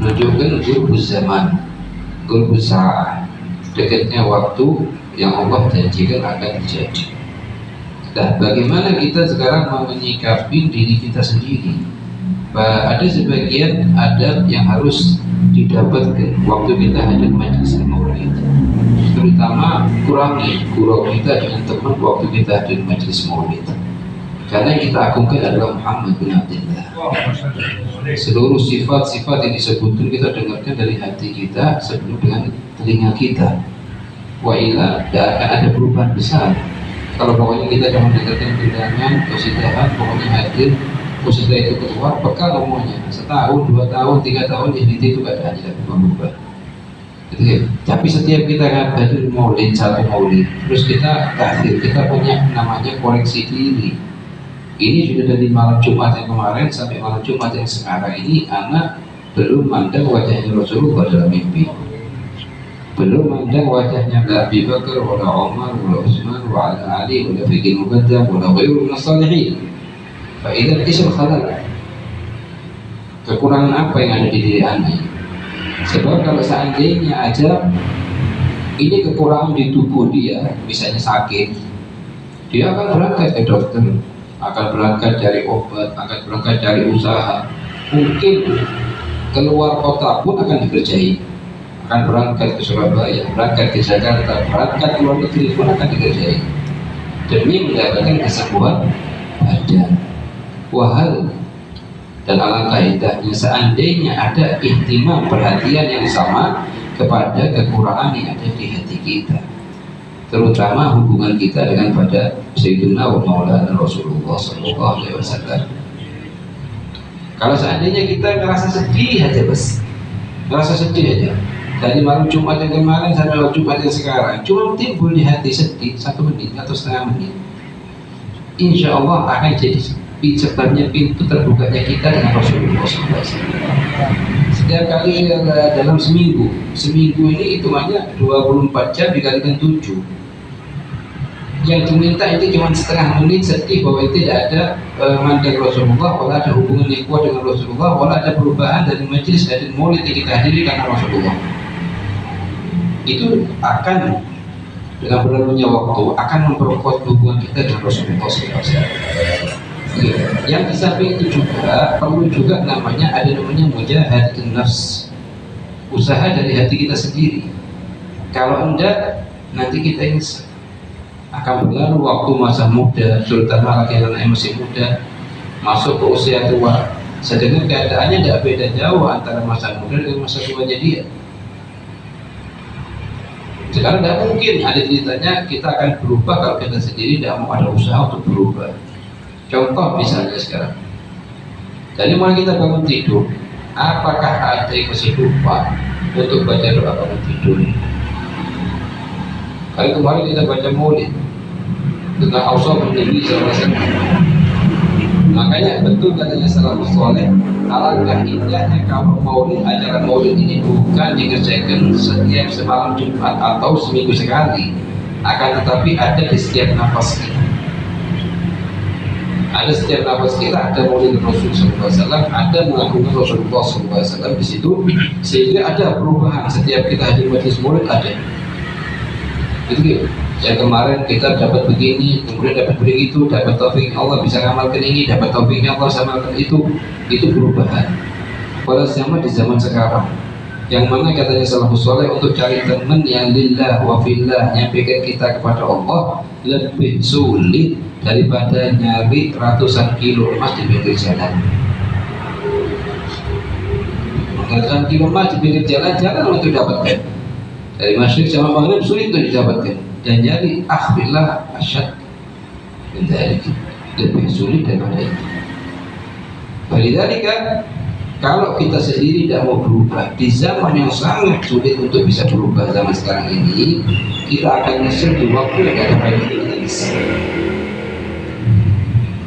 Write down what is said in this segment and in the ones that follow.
menunjukkan gurbuz zaman, gurbuz sa'ah, dekatnya waktu yang Allah janjikan akan terjadi. Nah, bagaimana kita sekarang mau menyikapi diri kita sendiri? Ada sebagian adab yang harus didapatkan waktu kita hadir majelis maulid. Terutama kurangi gurau kita dengan teman waktu kita hadir majelis maulid. Karena yang kita agungkan adalah Muhammad bin Abdullah. Seluruh sifat-sifat yang disebutkan kita dengarkan dari hati kita sebelum dengan telinga kita. Wa ila tidak akan ada perubahan besar. Kalau pokoknya kita cuma dengarkan undangan, kesidahan, pokoknya hadir, kesidah itu keluar, bekal ngomongnya. Setahun, 2 tahun, 3 tahun, itu keadaan tidak berubah. Gitu ya. Tapi setiap kita hadir maulid, satu maulid, terus kita tahdir, kita punya namanya koreksi diri. Ini sudah dari malam Jumat yang kemarin sampai malam Jumat yang sekarang ini, anak belum mandang wajahnya Rasulullah dalam mimpi, belum mandang wajahnya Abu Bakar, wala Umar, wala Utsman, wala Ali, wala Fiqih Muqaddam, wala ghairu min as-salihin. Faidah isul khalal. Kekurangan apa yang ada di diri anda? Sebab kalau seandainya aja ini kekurangan di tubuh dia, misalnya sakit, dia akan berangkat ke dokter, akan berangkat cari obat, akan berangkat cari usaha, mungkin keluar kota pun akan dikerjai, akan berangkat ke Surabaya, berangkat ke Jakarta, berangkat ke luar negeri pun akan dikerjai demi mendapatkan kesembuhan badan. Wahal dan alangkah indahnya seandainya ada ihtimam, perhatian yang sama kepada kekurangan yang ada di hati kita, terutama hubungan kita dengan pada Sayyidina wa Maulana Rasulullah SAW. Kalau seandainya kita ngerasa sedih aja bos, ngerasa sedih aja dari malam Jumat yang kemarin sampai malam Jumat yang sekarang, cuma timbul di hati sedih 1 menit atau setengah menit, insya Allah akan jadi sebabnya pintu terbukanya kita dengan Rasulullah SAW. Setiap kali dalam seminggu ini hitungannya 24 jam dikalikan 7. Yang diminta itu cuma setengah menit sedih bahwa itu tidak ada mandang Rasulullah, wala ada hubungan yang kuat dengan Rasulullah, wala ada perubahan dari majelis hadir maulid yang kita hadiri karena Rasulullah. Itu akan dengan berlalunya waktu akan memperkuat hubungan kita dengan Rasulullah SAW. Yang di samping itu juga perlu juga ada namanya mujahadatun nafs, usaha dari hati kita sendiri. Kalau enggak, nanti kita ini akan berlalu waktu masa muda, terutama laki-laki yang masih muda, masuk ke usia tua, sedangkan keadaannya tidak beda jauh antara masa muda dengan masa tuanya dia. Sekarang tidak mungkin ada ceritanya kita akan berubah kalau kita sendiri tidak mau ada usaha untuk berubah. Contoh misalnya sekarang, dari mulai kita bangun tidur, apakah ada yang masih lupa untuk baca doa bangun tidur? Kali kemarin kita baca maulid tentang Aushaf Nabi SAW. Makanya betul katanya salafus saleh, alangkah indahnya kalau maulid, acara maulid ini bukan dikerjakan setiap semalam Jumat atau seminggu sekali, akan tetapi ada di setiap nafas kita. Ada setiap nafas kita, ada maulid Rasulullah SAW, ada mengagungkan Rasulullah SAW di situ, sehingga ada perubahan setiap kita hadir majelis maulid ada. Itu yang kemarin kita dapat begini, kemudian dapat begitu, dapat taufik Allah bisa ngamalkan ini, dapat taufiknya Allah bisa ngamalkan itu perubahan. Pada zaman di zaman sekarang, yang mana katanya salafus saleh untuk cari teman yang lillah wa fillah, nyampaikan kita kepada Allah lebih sulit daripada nyari ratusan kilo emas di pinggir jalan. Ratusan kilo emas di pinggir jalan untuk didapatkan. Dari masyrik sama maghrib sulit untuk didapatkan. Dan nyari akhbillah asyad dari lebih sulit daripada itu. Walidhalika, kalau kita sendiri tidak mau berubah di zaman yang sangat sulit untuk bisa berubah zaman sekarang ini, kita akan nyesel di waktu yang ada pada kita.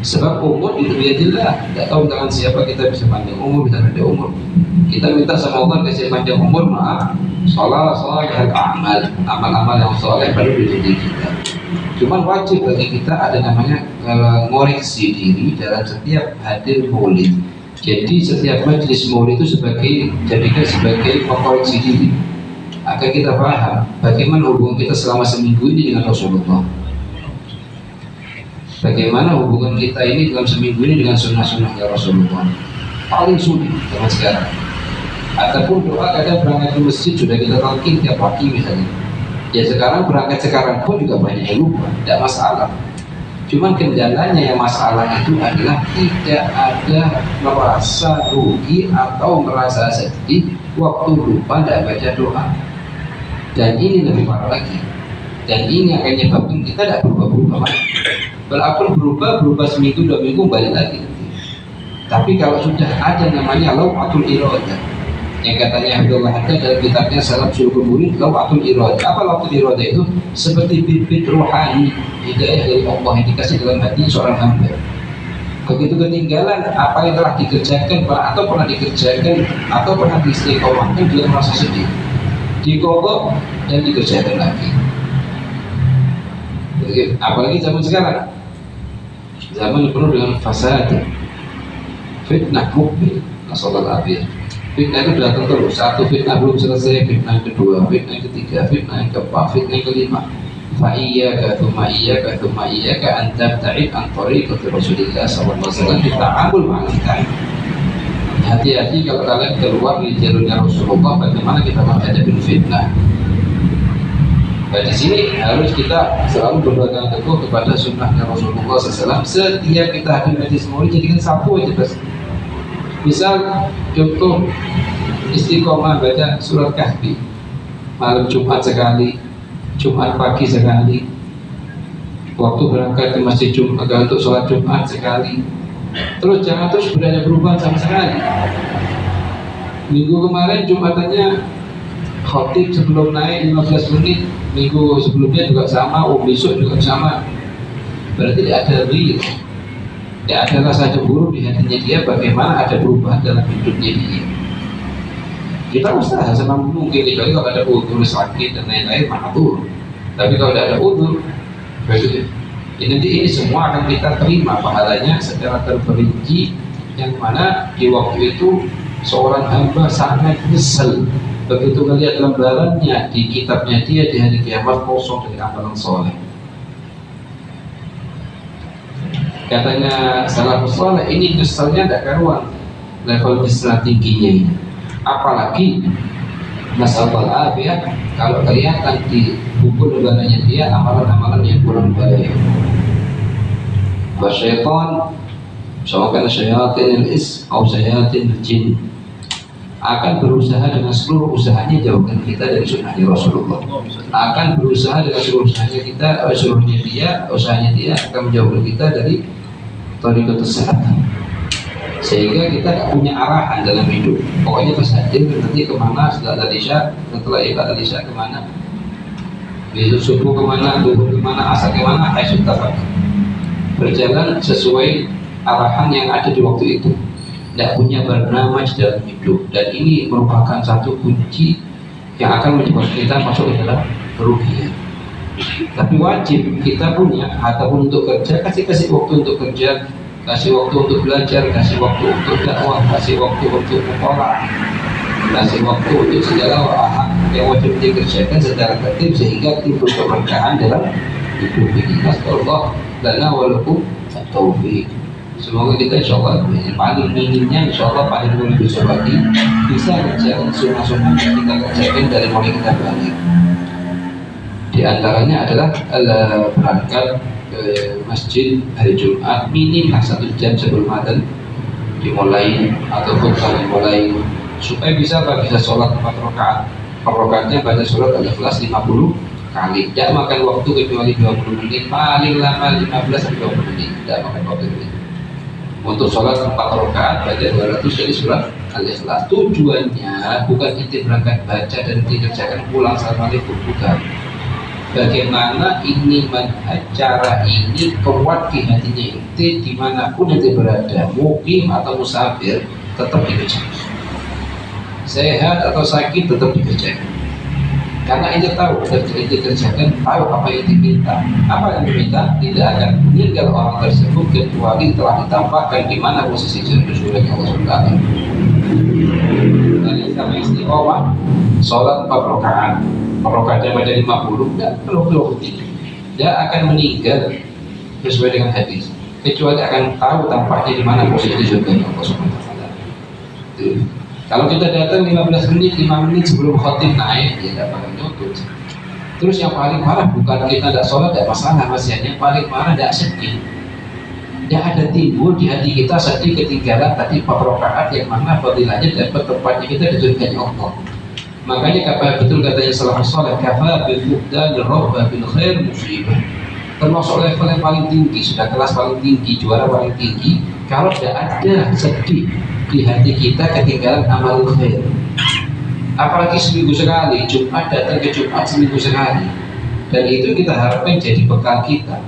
Sebab umur itu biadillah, tidak tahu tangan siapa kita bisa panjang umur, bisa panjang umur. Kita minta sama Allah kasih panjang umur, maaf, sholat dan amal-amal yang soleh baru di diri kita. Cuman wajib bagi kita ada namanya ngoreksi diri dalam setiap hadir maulid. Jadi setiap majelis maulid itu jadikan sebagai pengkoreksi diri agar kita paham bagaimana hubungan kita selama seminggu ini dengan Rasulullah, bagaimana hubungan kita ini dalam seminggu ini dengan sunnah-sunnahnya Rasulullah. Paling sulit zaman sekarang. Ataupun doa kadang berangkat ke masjid sudah kita talqin tiap pagi misalnya. Ya sekarang berangkat sekarang pun juga banyak yang lupa, tidak masalah. Cuman kendalanya yang masalah itu adalah tidak ada merasa rugi atau merasa sedih waktu lupa tidak baca doa. Dan ini lebih parah lagi. Dan ini akan menyebabkan kita tidak berubah-berubah. Walaupun berubah seminggu 2 minggu balik lagi. Tapi kalau sudah ada namanya lawatul iradah, yang katanya Abdullah Haddad dalam kitabnya Salaf Sulukul Murid, lawatul iradah. Apa lawatul iradah itu? Seperti bibit rohani hidayah dari Allah yang dikasih dalam hati seorang hamba. Begitu ketinggalan apa yang telah dikerjakan atau pernah dikerjakan atau pernah diistiqomahkan, dia merasa sedih, dikogok dan dikerjakan lagi. Jadi, apalagi zaman sekarang, zaman penuh dengan fasad, fitnah mukmin, nasallallahu alaihi. Fitnah itu datang terus. Satu fitnah belum selesai, fitnah yang kedua, fitnah yang ketiga, fitnah yang keempat, fitnah yang kelima. Fa'iyyaka thumma iyyaka thumma iyyaka an tabta'id an tariqati Rasulillah sallallahu alaihi wasallam fi ta'amul ma'al fitnah. Hati-hati kalau kalian keluar di jalurnya Rasulullah, bagaimana kita menghadapi fitnah. Dan di sini harus kita selalu berpegang teguh kepada sunnahnya Rasulullah SAW. Setiap kita hadir majlis maulid jadikan satu aja bas. Misal contoh istiqomah baca surat Kahfi malam Jumat sekali, Jumat pagi sekali, waktu berangkat ke masjid Jumat untuk sholat Jumat sekali. Terus jangan terus berada perubahan sama sekali. Minggu kemarin Jumatannya khotib sebelum naik 15 menit, minggu sebelumnya juga sama, besok juga sama. Berarti tidak ada real, tidak ada rasa cemburu di hatinya dia. Bagaimana ada perubahan dalam hidupnya dia. Kita usaha semampu mungkin, kecuali kalau ada udzur sakit dan lain-lain ma'dzur. Tapi kalau tidak ada udzur, berarti ini semua akan kita terima pahalanya secara terperinci, yang mana di waktu itu seorang hamba sangat nyesel begitu melihat lembarannya di kitabnya dia di hari kiamat kosong dari amalan soleh. Katanya salafus soleh, ini nyeselnya tidak karuan, level nyesel tingginya ini. Apalagi nasallallahu alaihi, kalau kelihatan di buku lembarannya dia amalan-amalan yang kurang baik. Wasyaitan, sawakan syayatin al-is atau syayatin al-jin, akan berusaha dengan seluruh usahanya jauhkan kita dari sunnahnya Rasulullah. Akan berusaha dengan seluruh usahanya kita, usahanya dia akan menjauhkan kita dari thariqat as-sahadah. Sehingga kita tidak punya arahan dalam hidup. Pokoknya pas hadir nanti kemana, setelah ibadah isya kemana, besok subuh kemana, duhur kemana, asar kemana, haitsu tafaq. Berjalan sesuai arahan yang ada di waktu itu. Tidak punya barnamaj dalam hidup, dan ini merupakan satu kunci yang akan menyebabkan kita masuk ke dalam kerugian. Tapi wajib kita punya, ataupun untuk kerja, kasih waktu untuk kerja, kasih waktu untuk belajar, kasih waktu untuk dakwah, kasih waktu untuk mengolah, kasih waktu untuk segala hal yang wajib dikerjakan secara tertib sehingga timbul keberkahan dalam hidup ini. Nasallallahu lana wa lakum at-taufiq. Semoga kita insyaallah paling minimnya insyaallah paling dulu besok lagi bisa kerjakan sunnah-sunnah yang kita kerjakan dari mulai kita balik. Di antaranya adalah berangkat ke masjid hari Jumat minimal 1 jam sebelum adzan dimulai atau khutbah dimulai, supaya bisa sholat 4 rakaat. Per rakaatnya baca surat Al-Ikhlas 50 kali. Tidak makan waktu kecuali 20 menit, paling lama 15-20 menit. Tidak makan waktu itu. Untuk sholat 4 rakaat baca 200 dari surat Al-Ikhlas. Tujuannya bukan inti berangkat baca dan dikerjakan pulang assalamualaikum, bukan. Bagaimana ini manhaj, cara ini kuat di hatinya inti dimanapun nanti berada, mukim atau musafir, tetap dikerjakan. Sehat atau sakit tetap dikerjakan. Karena ente tahu, ente kerjakan, tahu apa yang diminta. Apa yang diminta tidak akan meninggal orang tersebut kecuali telah ditampakkan di mana posisi surga Allah Subhanahu. Dan sama istiqomah, sholat 4 rakaat, 4 rakaatnya menjadi 50, tidak perlu dia akan meninggal sesuai dengan hadis, kecuali akan tahu tampaknya di mana posisi surga Allah Subhanahu. Kalau kita datang 15 menit, 5 menit sebelum khotib naik, ya tidak bakal nyokot. Terus yang paling parah bukan kita tidak sholat, tidak masalah, masih yang paling parah tidak sedih. Tidak ada timbul di hati kita sedih ketinggalan tadi 4 rakaat yang mana fadilahnya dapat tempatnya kita di surga Allah. Makanya betul katanya salafus saleh, kafa bil muqdal rabba bil khair musibah. Termasuk level yang paling tinggi, sudah kelas paling tinggi, juara paling tinggi. Kalau tidak ada sedih di hati kita ketinggalan amal khair, apalagi seminggu sekali, Jumat datang ke Jumat seminggu sekali, dan itu kita harapkan jadi bekal kita.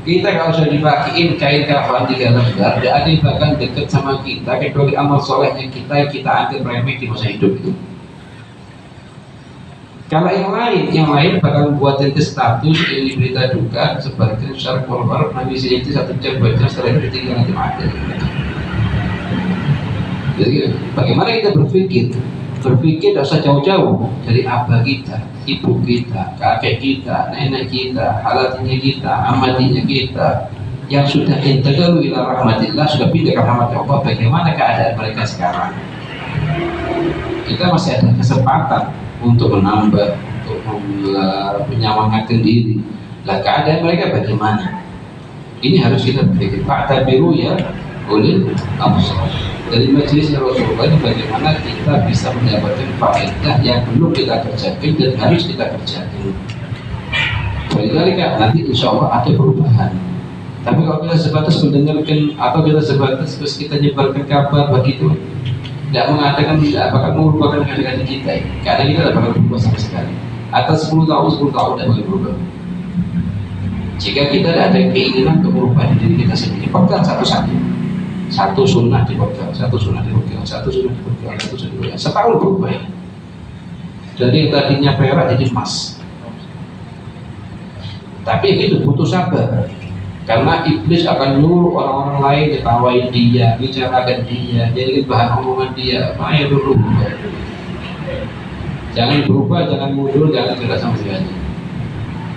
Kita kalau sudah dipakiin kain kafan 3 lembar, tidak ada yang bakal dekat sama kita kecuali amal solehnya kita yang kita anggap remeh di masa hidup itu. Kalau yang lain bakal buatin ke status ini berita duka sebagai secara follower, Nabi itu 1 jam 2 jam setelah itu ditinggal nanti mati. Jadi bagaimana kita berpikir tidak usah jauh-jauh dari abah kita, ibu kita, kakek kita, nenek kita, halatinya kita, amatinya kita yang sudah intaqalu ila rahmatillah, sudah pindah ke rahmat Allah. Bagaimana keadaan mereka sekarang? Kita masih ada kesempatan untuk menambah, untuk menyemangatkan diri. Lah keadaan mereka bagaimana? Ini harus kita pikir. Pak Tabiru ya oleh absar. Dari majelis Rasulullah ini bagaimana kita bisa mendapatkan faedah yang perlu kita kerjakan dan harus kita kerjakan. Kali-kali nanti insya Allah ada perubahan. Tapi kalau kita sebatas mendengarkan atau kita sebatas terus kita nyebarkan kabar begitu, tidak mengatakan, tidak bakal merubahkan keadaan kita. Karena kita tidak bakal berubah sama sekali. Atas 10 tahun tidak boleh berubah. Jika kita tidak ada keinginan untuk merubah diri kita sendiri, pegang satu sunnah dipegang, satu sunnah dipegang, setahun berubah ya. Jadi yang tadinya perak jadi emas. Tapi itu butuh sabar, karena iblis akan nyuruh orang-orang lain ketawain dia, bicarakan dia, jadi bahan omongan dia. Makanya berubah. Jangan berubah, jangan mundur, jangan gerak sama sekali.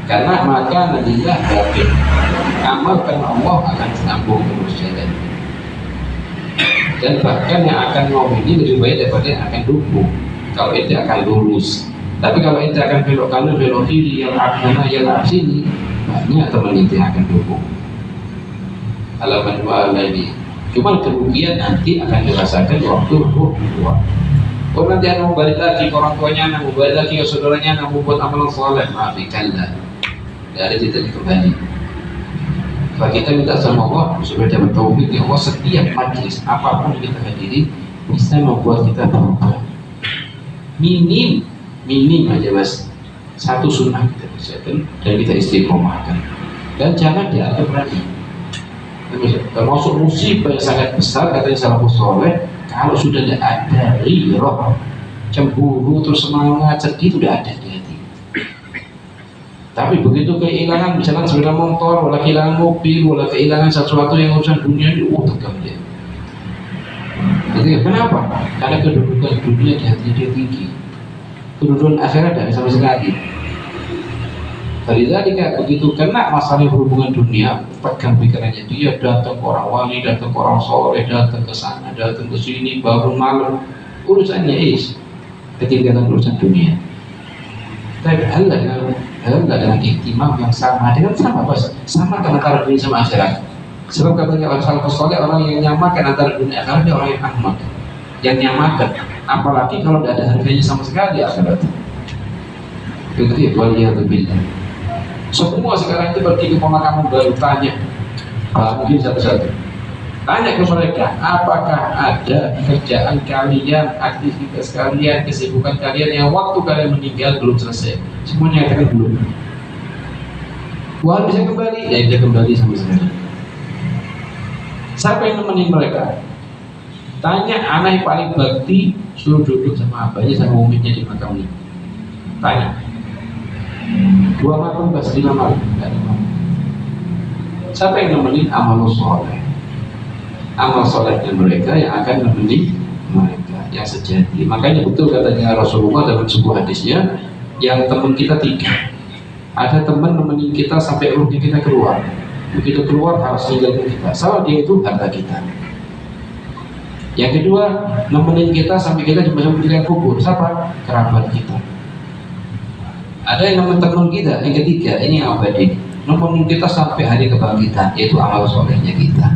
Karena maka nantilah yakin amal karena Allah akan sambung terus jalan. Dan bahkan yang akan mau ini lebih baik daripada yang akan dukung. Kalau itu akan lurus. Tapi kalau itu akan belok kanan, belok kiri, yang akhirnya yang sini, banyak teman itu yang akan dukung. Halaman 2 lagi. Cuman kerugian nanti akan dirasakan waktu ruh tua. Oh nanti anak mau balik lagi ke orang tuanya, anak mau balik lagi ke saudaranya, anak mau buat amalan soleh, maafikanlah. Tidak ada tidak kembali. Kita minta sama Allah supaya dapat taufik ya Allah, setiap majlis apapun kita hadiri bisa membuat kita berubah. Minim aja mas, 1 sunnah kita kerjakan dan kita istiqomahkan, dan jangan dianggap remeh. Termasuk musibah yang sangat besar katanya salafus saleh, kalau sudah tidak ada ghirah, cemburu, terus semangat, sedih itu tidak ada di hati. Tapi begitu kehilangan misalkan sepeda motor, wala kehilangan mobil, wala kehilangan sesuatu yang urusan dunia ini, tegang dia. Jadi kenapa? Karena kedudukan dunia di hati dia tinggi, kedudukan akhirat tidak sama sekali. Dari begitu kena masalah hubungan dunia, pegang pikirannya dia, datang ke orang wali, datang ke orang soleh, datang ke sana, datang ke sini, bangun malam, urusannya ketinggalan urusan dunia. Tapi Allah dengan ihtimam yang sama antara dunia sama akhirat. Sebab katanya orang salafus saleh, orang yang nyamakan antara dunia akhirat dia orang yang ahmad, yang nyamakan. Apalagi kalau tidak ada harganya sama sekali akhirat. Begitu waliyadzubillah. Semua sekarang itu pergi ke pemakaman baru tanya, mungkin satu-satu. Tanya ke mereka, apakah ada kerjaan kalian, aktivitas kalian, kesibukan kalian yang waktu kalian meninggal belum selesai? Semuanya katakan belum. Wah bisa kembali? Ya bisa kembali sama sekali. Siapa yang nemenin mereka? Tanya anak yang paling bakti, suruh duduk sama abahnya sama uminya di makam ini. Tanya, 2 malam, 5 malam, nggak ada malam. Siapa yang nemenin? Amal soleh. Amal solehnya mereka yang akan nemenin mereka yang sejati. Makanya betul katanya Rasulullah dalam sebuah hadisnya, yang teman kita 3. Ada teman nemenin kita sampai ruhnya kita keluar. Begitu keluar harus tinggalkan kita. Soal dia itu harta kita. Yang kedua, nemenin kita sampai kita masuk di kubur. Siapa? Kerabat kita. Ada yang nemenin teman kita. Yang ketiga, ini yang abadi. Nemenin kita sampai hari kebangkitan, yaitu amal solehnya kita.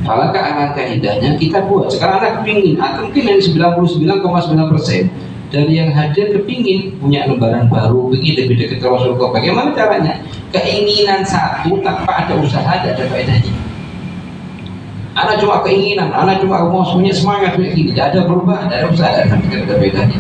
Alangkah alangkah indahnya kita buat. Sekarang anak kepingin, atau mungkin yang 99,9% dari yang hadir kepingin punya lembaran baru, ingin lebih dekat ke Rasulullah. Bagaimana caranya? Keinginan satu tanpa ada usaha, tidak ada faedahnya. Anak cuma keinginan, anak cuma mau punya semangat begini, tidak ada perubahan, tidak ada usaha, tidak ada bedanya.